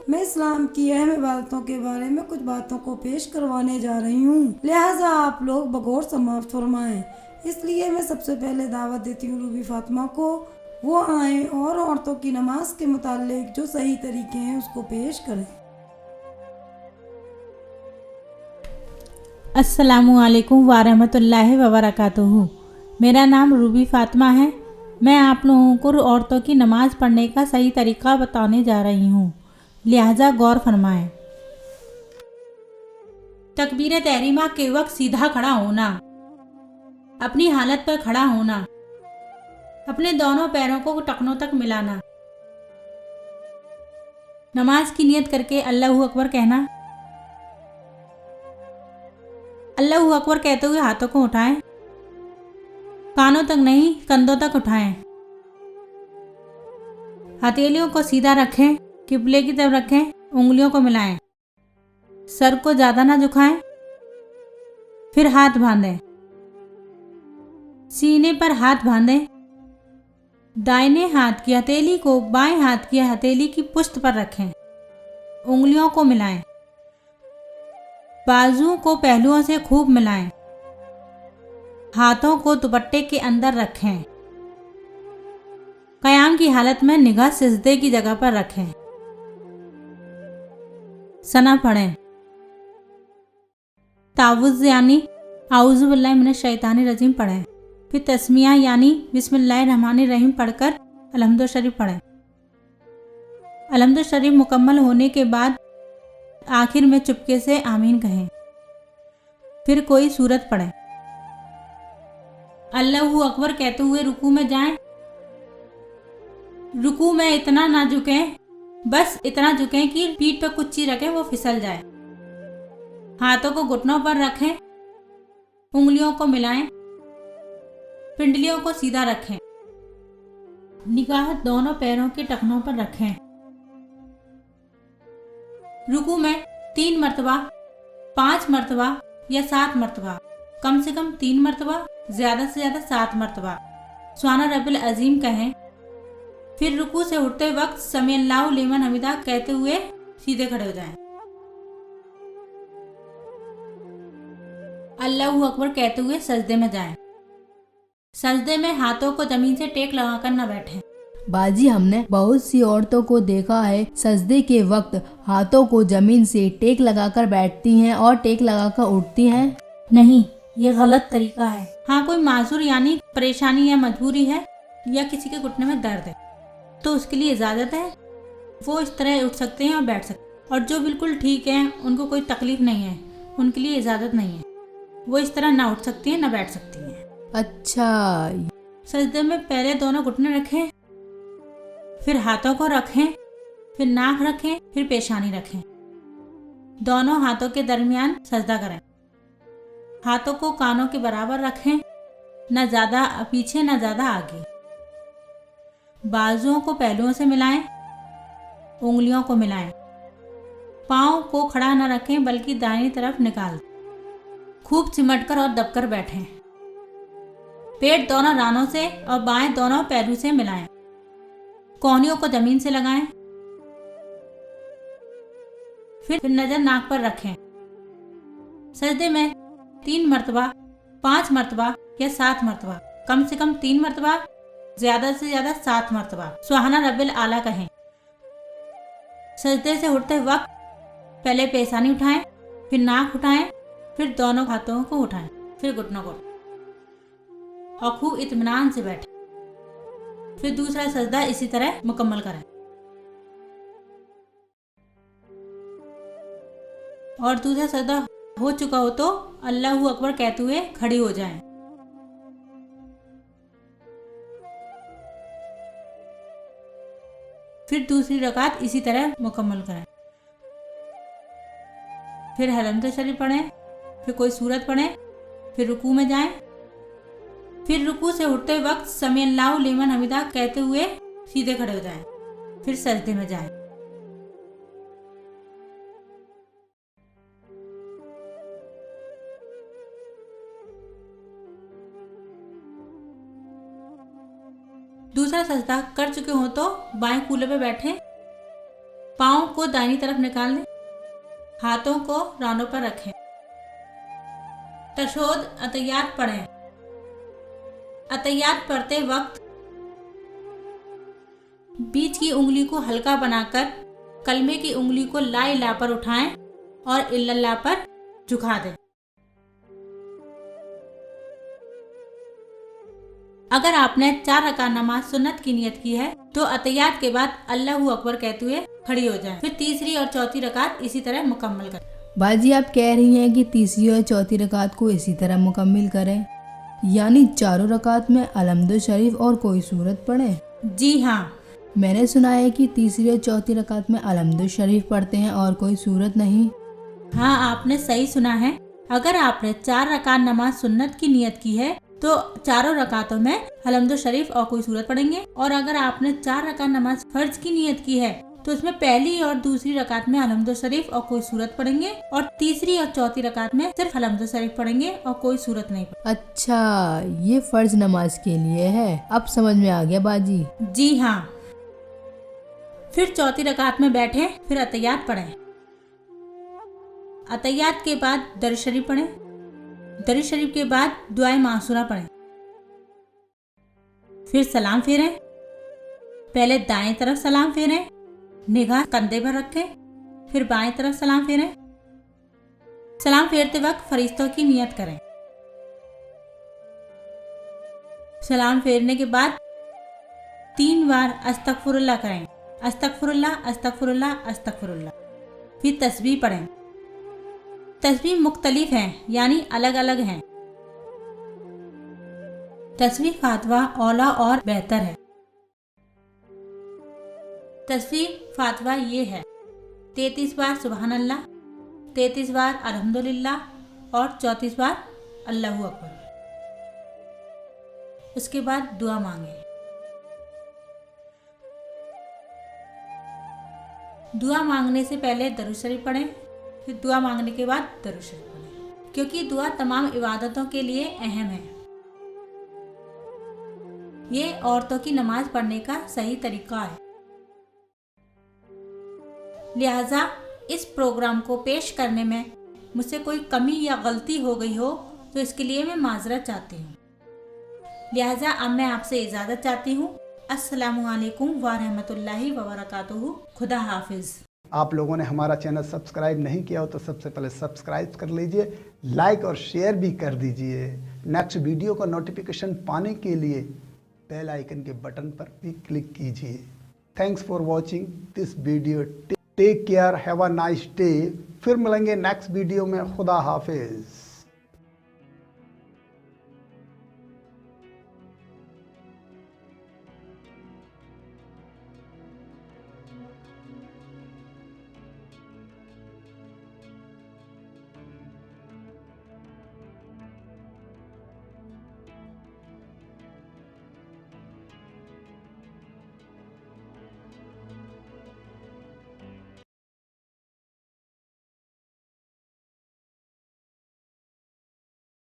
मैं इस्लाम की अहम इबादतों के बारे में कुछ बातों को पेश करवाने जा रही हूँ, लिहाजा आप लोग बगौर समाप्त फरमाएं। इसलिए मैं सबसे पहले दावत देती हूँ रूबी फातिमा को, वो आएं और औरतों की नमाज के मुतालिक जो सही तरीके हैं उसको पेश करें। अस्सलामुअलैकुम वारहमतुल्लाहि वबरकातुहू। मेरा नाम रूबी फातिमा है। मैं आप लोगों को औरतों की नमाज़ पढ़ने का सही तरीका बताने जा रही हूँ, लिहाजा गौर फरमाएं। तकबीर तहरीमा के वक्त सीधा खड़ा होना, अपनी हालत पर खड़ा होना, अपने दोनों पैरों को टखनों तक मिलाना, नमाज की नियत करके अल्लाहू अकबर कहना। अल्लाहू अकबर कहते हुए हाथों को उठाएं, कानों तक नहीं कंधों तक उठाएं। हथेलियों को सीधा रखें, किबले की तरफ रखें, उंगलियों को मिलाएं, सर को ज़्यादा ना झुकाएं। फिर हाथ बांधें, सीने पर हाथ बांधें। दाहिने हाथ की हथेली को बाएं हाथ की हथेली की पुष्ट पर रखें, उंगलियों को मिलाएं, बाजुओं को पहलुओं से खूब मिलाएं, हाथों को दुपट्टे के अंदर रखें। क़याम की हालत में निगाह सिजदे की जगह पर रखें। सना पढ़ें। तावुज़ यानी आऊज़ु बिल्लाहि मिनश शैतानिर रजीम पढ़ें। फिर तस्मिया यानी बिस्मिल्लाहिर्रहमानिर्रहीम पढ़कर अलहम्दु शरीफ पढ़ें। अलहम्दु शरीफ मुकम्मल होने के बाद आखिर में चुपके से आमीन कहें। फिर कोई सूरत पढ़ें। अल्लाहू अकबर कहते हुए रुकू में जाएं। रुकू में इतना ना झुकें, बस इतना झुकें कि पीठ पर कुछ चीज रखें वो फिसल जाए। हाथों को घुटनों पर रखें, उंगलियों को मिलाएं, पिंडलियों को सीधा रखें, निगाह दोनों पैरों के टखनों पर रखें। रुकू में 3 मरतबा, 5 मरतबा या 7 मरतबा, कम से कम 3 मरतबा, ज्यादा से ज्यादा 7 मरतबा सुभान रब्बिल अजीम कहें। फिर रुकू से उठते वक्त समी अल्लाहु लिमन हमीदा कहते हुए सीधे खड़े हो जाएं। अल्लाहू अकबर कहते हुए सजदे में जाएं। सजदे में हाथों को जमीन से टेक लगाकर न बैठें। बाजी, हमने बहुत सी औरतों को देखा है सजदे के वक्त हाथों को जमीन से टेक लगाकर बैठती हैं और टेक लगाकर उठती हैं। नहीं, ये गलत तरीका है। हाँ, कोई माजूर यानी परेशानी या मजबूरी है या किसी के घुटने में दर्द है तो उसके लिए इजाज़त है, वो इस तरह उठ सकते हैं और बैठ सकते हैं। और जो बिल्कुल ठीक है, उनको कोई तकलीफ नहीं है, उनके लिए इजाज़त नहीं है, वो इस तरह ना उठ सकती हैं ना बैठ सकती हैं। अच्छा, सजदे में पहले दोनों घुटने रखें, फिर हाथों को रखें, फिर नाक रखें, फिर पेशानी रखें। दोनों हाथों के दरमियान सजदा करें। हाथों को कानों के बराबर रखें, न ज़्यादा पीछे न ज़्यादा आगे। बाजुओं को पहलुओं से मिलाएं, उंगलियों को मिलाएं। पाँव को खड़ा न रखें बल्कि दाहिनी तरफ निकाल खूब सिमटकर और दबकर बैठें। पेट दोनों रानों से और बाएं दोनों पैरों से मिलाएं। कोहनियों को जमीन से लगाएं। फिर नजर नाक पर रखें। सजदे में 3 मरतबा, 5 मरतबा या 7 मरतबा, कम से कम 3 मरतबा, ज्यादा से ज्यादा 7 मरतबा सुभान रब्बिल आला कहें। सजदे से उठते वक्त पहले पेशानी उठाएं, फिर नाक उठाएं, फिर दोनों हाथों को उठाएं, फिर घुटनों को और खूब इत्मीनान से बैठें। फिर दूसरा सजदा इसी तरह मुकम्मल करें। और दूसरा सजदा हो चुका हो तो अल्लाहू अकबर कहते हुए खड़ी हो जाएं। फिर दूसरी रकात इसी तरह मुकम्मल करें। फिर अलहम्दु शरीफ पढ़ें, फिर कोई सूरत पढ़ें, फिर रुकू में जाएं। फिर रुकू से उठते वक्त समी अल्लाहु लिमन हमीदा कहते हुए सीधे खड़े हो जाएं। फिर सजदे में जाएं। दूसरा सजदा कर चुके हो तो बाएं कूल्हे पे बैठें, पाँव को दाहिनी तरफ निकाल लें, हाथों को रानों पर रखें। तशहुद अतहियात पढ़ें। अतहियात पढ़ते वक्त बीच की उंगली को हल्का बनाकर कलमे की उंगली को ला इला पर उठाएं और इल्लल्लाह पर झुका दें। अगर आपने 4 रकात नमाज सुन्नत की नियत की है तो अतहियात के बाद अल्लाहू अकबर कहते हुए खड़ी हो जाएं। फिर तीसरी और चौथी रकात इसी तरह मुकम्मल करें। बाजी आप कह रही हैं कि तीसरी और चौथी रकात को इसी तरह मुकम्मल करें, यानी चारों रकात में अलहम्दुल शरीफ और कोई सूरत पढ़ें? जी हाँ, मैंने सुना है कि तीसरी और चौथी रकात में अलहम्दुल शरीफ पढ़ते हैं और कोई सूरत नहीं। हाँ आपने सही सुना है। अगर आपने 4 रकात नमाज सुन्नत की नियत की है तो चारों रकातों में अलहम्दुल शरीफ और कोई सूरत पढ़ेंगे, और अगर आपने 4 रकात नमाज फर्ज की नियत की है तो उसमें पहली और दूसरी रकात में अलहम्दुल शरीफ और कोई सूरत पढ़ेंगे, और तीसरी और चौथी रकात में सिर्फ अलहम्दुल शरीफ पढ़ेंगे और कोई सूरत नहीं पढ़ेंगे। अच्छा, ये फर्ज नमाज के लिए है, अब समझ में आ गया बाजी। जी हाँ। फिर चौथी रकात में बैठे, फिर अतहियात पढ़ें। अतहियात के बाद दरूद शरीफ पढ़ें। दरूद शरीफ के बाद दुआए मासूरा पढ़ें। फिर सलाम फेरें। पहले दाएं तरफ सलाम फेरें, निगाह कंधे पर रखें, फिर बाएं तरफ सलाम फेरें। सलाम फेरते वक्त फरिश्तों की नियत करें। सलाम फेरने के बाद 3 बार अस्तगफुरुल्लाह करें। अस्तगफुरुल्लाह, अस्तगफुरुल्लाह, अस्तगफुरुल्लाह। फिर तस्बीह पढ़ें। तस्बीह मुख्तलिफ हैं, यानी अलग अलग हैं। तस्बीह फातवा औला और बेहतर है। तस्बीह फातवा ये है: 33 बार सुबहान अल्लाह, 33 बार अल्हम्दुलिल्लाह और 34 बार अल्लाहू अकबर। उसके बाद दुआ मांगे। दुआ मांगने से पहले दरूद शरीफ पढ़ें, फिर दुआ मांगने के बाद दरूद शरीफ पढ़ें, क्योंकि दुआ तमाम इबादतों के लिए अहम है। ये औरतों की नमाज पढ़ने का सही तरीका है। लिहाजा इस प्रोग्राम को पेश करने में मुझसे कोई कमी या गलती हो गई हो तो इसके लिए मैं माजरत चाहती हूँ। लिहाजा अब मैं आपसे इजाज़त चाहती हूँ। अस्सलामु अलैकुम व रहमतुल्लाहि व बरकातुहू। खुदा हाफिज़। आप लोगों ने हमारा चैनल सब्सक्राइब नहीं किया हो तो सबसे पहले सब्सक्राइब कर लीजिए, लाइक और शेयर भी कर दीजिए। नेक्स्ट वीडियो का नोटिफिकेशन पाने के लिए बेल आइकन के बटन पर भी क्लिक कीजिए। Thanks for watching this video. Take care, have a nice day. फिर मिलेंगे नेक्स्ट वीडियो में। खुदा हाफिज़।